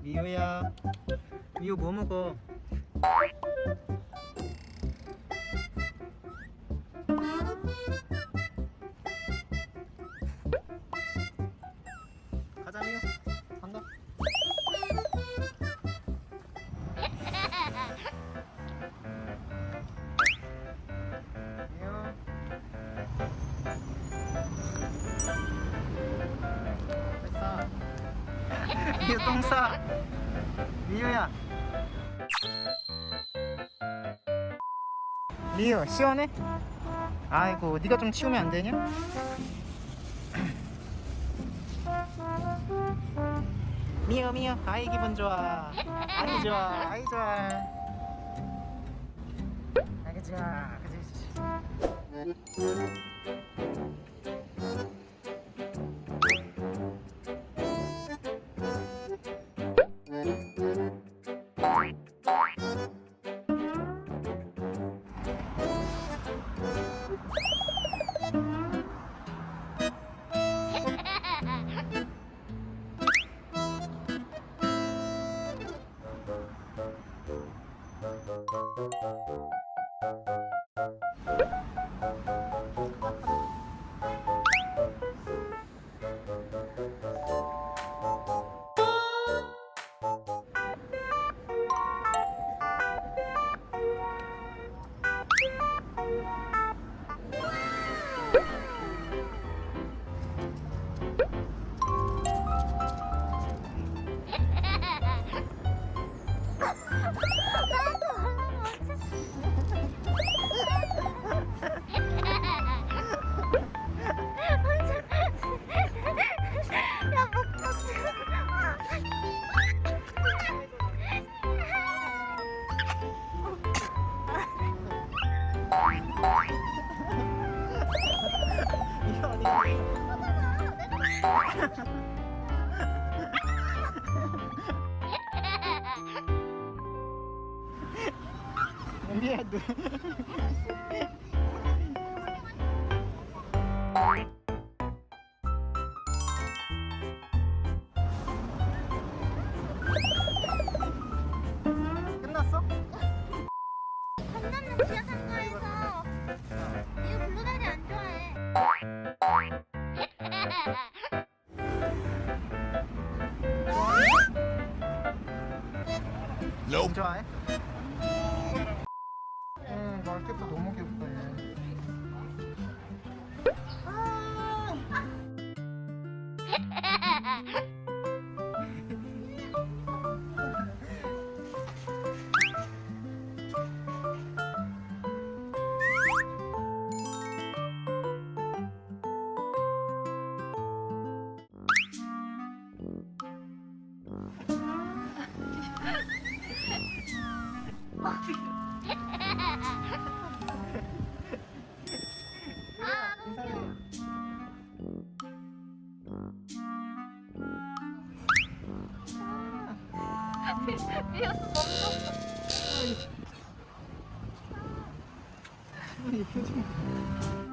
미호야, 미호 뭐 먹어? 가자 미호, 간다. 미호. 됐어. 미호 똥 싸. 미호야. 미호 시원해? 아이고 네가 좀 치우면 안 되냐? 미호 미호 아이 기분 좋아. 아이 좋아 아이 좋아. 아이 좋아 그치. 미야 너. 끝났어? 감사합니다. 지하상가에서 이거 블루베리 안 좋아해. 안 좋아해? 응, 맛있겠다. 너무 귀엽다 얘. 미웠어 멈췄어. 이 표정.